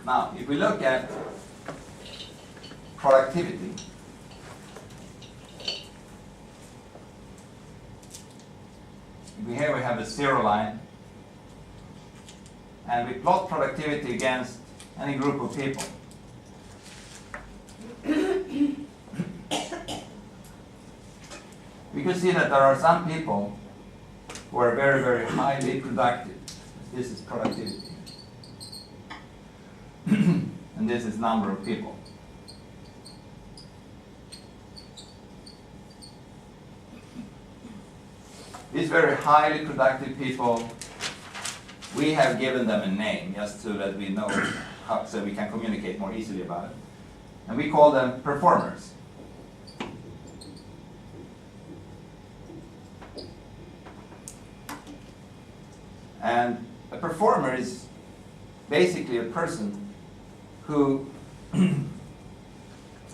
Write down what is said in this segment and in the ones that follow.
Now, if we look at productivity, here we have a zero line, and we plot productivity against any group of people. We can see that there are some people who are very, very highly productive. This is productivity. And this is number of people. These very highly productive people, we have given them a name just so that we know how, so we can communicate more easily about it. And we call them performers. And a performer is basically a person who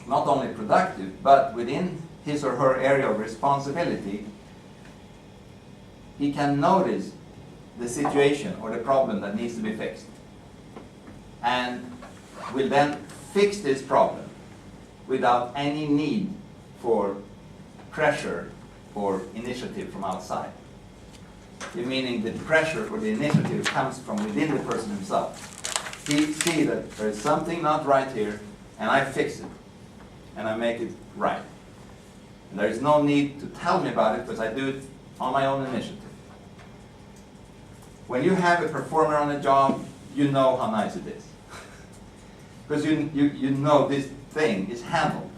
not only productive, but within his or her area of responsibility, he can notice the situation or the problem that needs to be fixed, and will then fix this problem without any need for pressure or initiative from outside. Meaning the pressure or the initiative comes from within the person himself. He sees that there is something not right here, and I fix it, and I make it right. And there is no need to tell me about it because I do it on my own initiative. When you have a performer on a job, you know how nice it is. Because you know this thing is handled.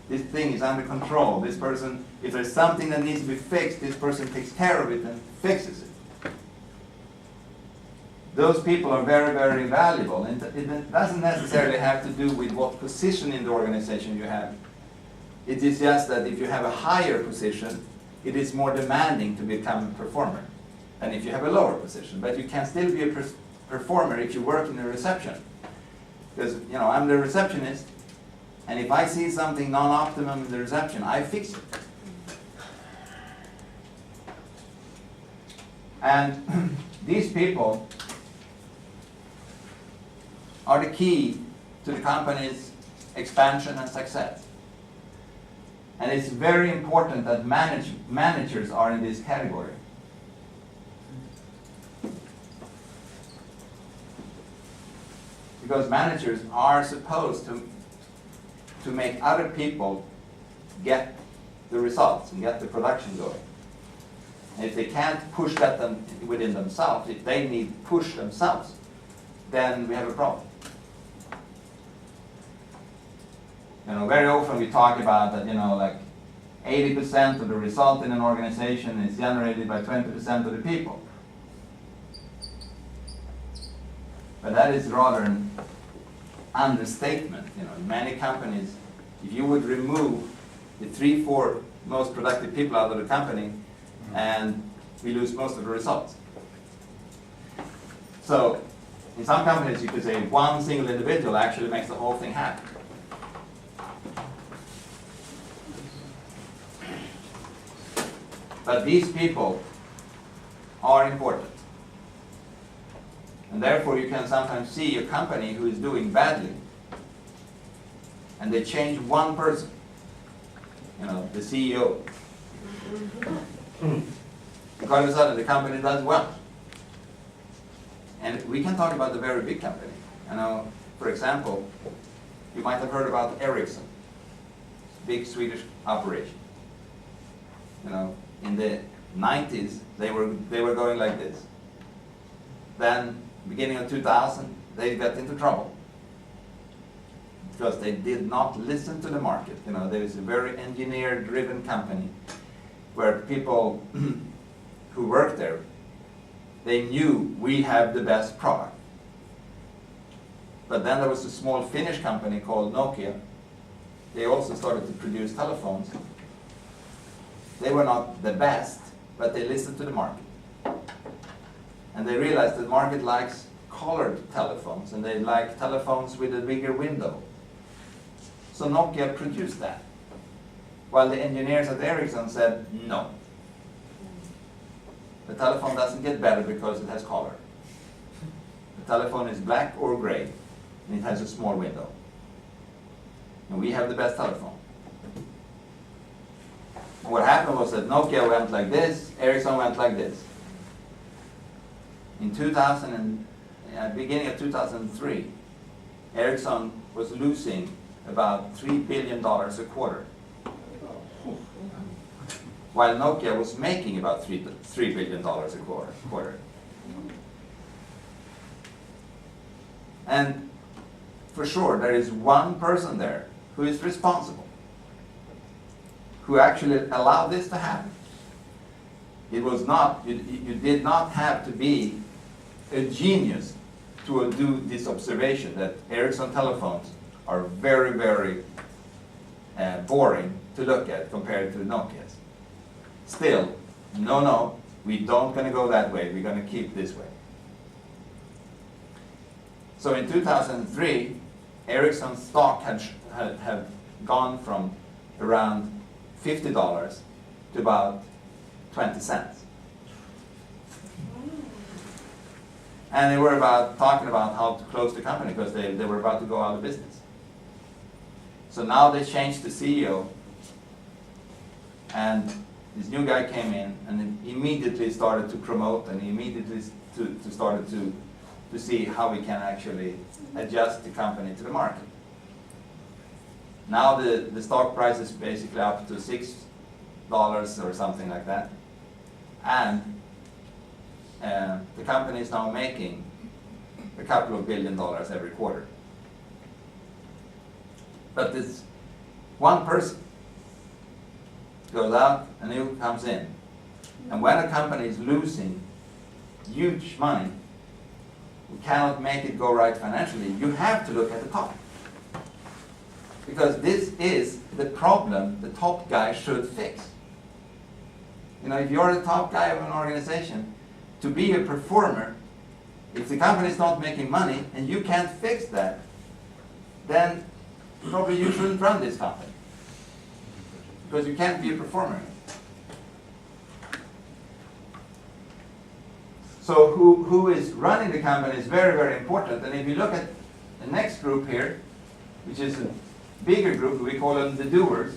This thing is under control. This person, if there's something that needs to be fixed, this person takes care of it and fixes it. Those people are very, very valuable. And it doesn't necessarily have to do with what position in the organization you have. It is just that if you have a higher position, it is more demanding to become a performer than if you have a lower position. But you can still be a performer if you work in a reception. Because, you know, I'm the receptionist, and if I see something non-optimum in the reception, I fix it. And these people are the key to the company's expansion and success. And it's very important that managers are in this category. Because managers are supposed to make other people get the results and get the production going. And if they can't push that within themselves, if they need to push themselves, then we have a problem. You know, very often we talk about that, you know, like 80% of the result in an organization is generated by 20% of the people. But that is rather an understatement. You know, in many companies, if you would remove the 3-4 most productive people out of the company, and we lose most of the results. So, in some companies, you could say one single individual actually makes the whole thing happen. But these people are important. And therefore you can sometimes see a company who is doing badly, and they change one person, you know, the CEO. And all of a sudden the company does well. And we can talk about the very big company. You know, for example, you might have heard about Ericsson, big Swedish operation. You know, in the 90s, they were going like this. Then, beginning of 2000, they got into trouble because they did not listen to the market. You know, there is a very engineer-driven company where people who worked there, they knew we have the best product. But then there was a small Finnish company called Nokia. They also started to produce telephones. They were not the best, but they listened to the market. And they realized that the market likes colored telephones, and they like telephones with a bigger window. So Nokia produced that, while the engineers at Ericsson said, no. The telephone doesn't get better because it has color. The telephone is black or gray. and it has a small window. And we have the best telephone. And what happened was that Nokia went like this, Ericsson went like this. In beginning of 2003, Ericsson was losing about $3 billion a quarter, while Nokia was making about $3 billion a quarter. And for sure, there is one person there who is responsible, who actually allowed this to happen. It was not, you did not have to be a genius to do this observation that Ericsson telephones are very, very boring to look at compared to Nokia's. Still, no, we don't going to go that way. We're going to keep this way. So in 2003, Ericsson's stock had gone from around $50 to about 20 cents. And they were talking about how to close the company because they were about to go out of business. So now they changed the CEO, and this new guy came in and immediately started to promote and immediately started to see how we can actually adjust the company to the market. Now the stock price is basically up to $6 or something like that. And the company is now making a couple of $1 billion every quarter. But this one person goes out and new comes in. And when a company is losing huge money, you cannot make it go right financially. You have to look at the top. Because this is the problem the top guy should fix. You know, if you're the top guy of an organization, to be a performer, if the company is not making money and you can't fix that, then probably you shouldn't run this company. Because you can't be a performer. So who is running the company is very, very important. And if you look at the next group here, which is a bigger group, we call them the doers.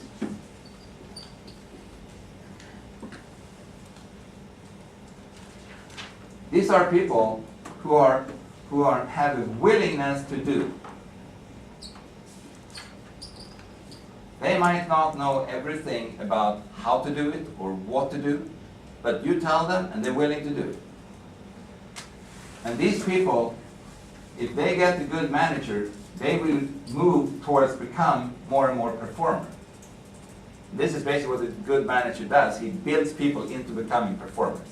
These are people who have a willingness to do. They might not know everything about how to do it or what to do, but you tell them and they're willing to do it. And these people, if they get a good manager, they will move towards become more and more performer. This is basically what a good manager does. He builds people into becoming performers.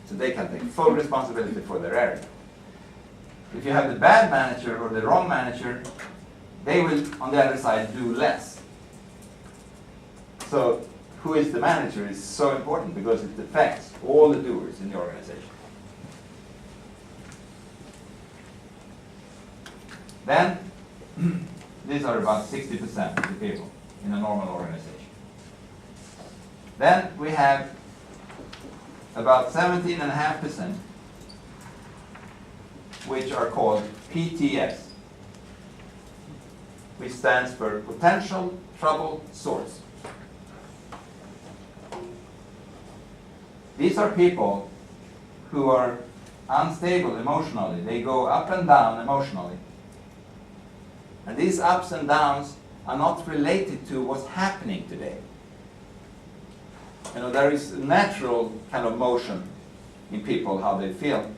So they can take full responsibility for their area. If you have the bad manager or the wrong manager, they will, on the other side, do less. So who is the manager is so important because it affects all the doers in the organization. Then, these are about 60% of the people in a normal organization. Then we have about 17.5%, which are called PTS, which stands for Potential Trouble Source. These are people who are unstable emotionally. They go up and down emotionally. And these ups and downs are not related to what's happening today. You know, there is a natural kind of motion in people, how they feel.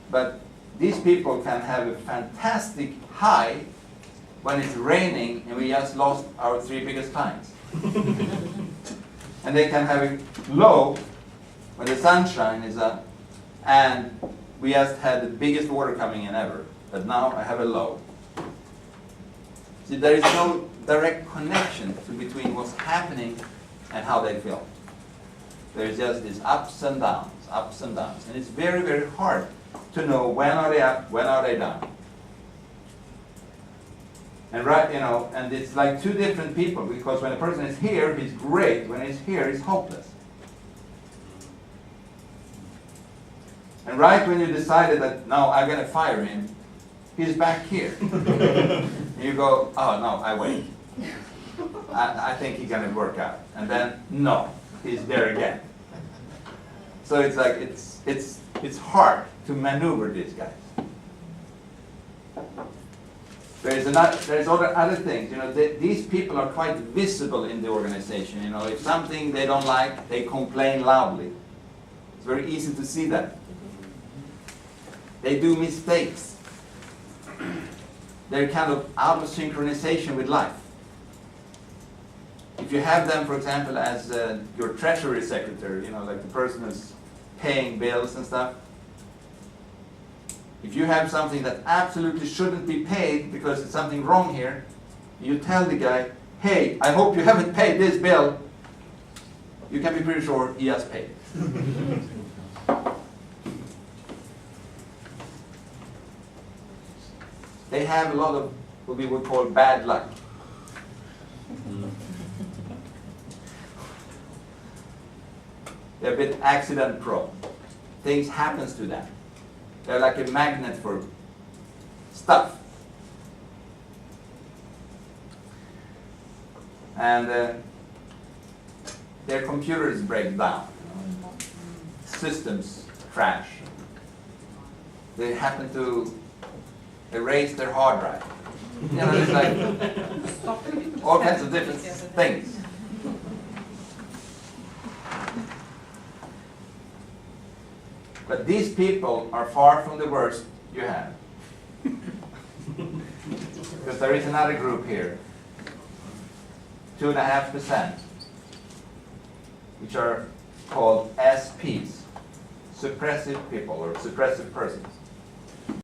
But these people can have a fantastic high when it's raining and we just lost our 3 biggest clients. And they can have a low when the sunshine is up and we just had the biggest order coming in ever. But now I have a low. See, there is no direct connection between what's happening and how they feel. There's just these ups and downs, ups and downs. And it's very, very hard to know when are they up, when are they down. And and it's like two different people, because when a person is here, he's great. When he's here, he's hopeless. And right when you decided that, no, I'm going to fire him, he's back here. And you go, oh no, I wait. I think he's gonna work out. And then, no, he's there again. So it's like, it's hard to maneuver these guys. There's other things, you know, these people are quite visible in the organization. You know, if something they don't like, they complain loudly. It's very easy to see that. They do mistakes. They're kind of out of synchronization with life. If you have them, for example, as your treasury secretary, you know, like the person who's paying bills and stuff, if you have something that absolutely shouldn't be paid because there's something wrong here, you tell the guy, hey, I hope you haven't paid this bill. You can be pretty sure he has paid. They have a lot of what we would call bad luck. They're a bit accident prone. Things happens to them. They're like a magnet for stuff. And their computers break down. Systems crash. They happen to erase their hard drive. You know, it's like all kinds of different things. But these people are far from the worst you have. Because there is another group here, 2.5%, which are called SPs, suppressive people or suppressive persons.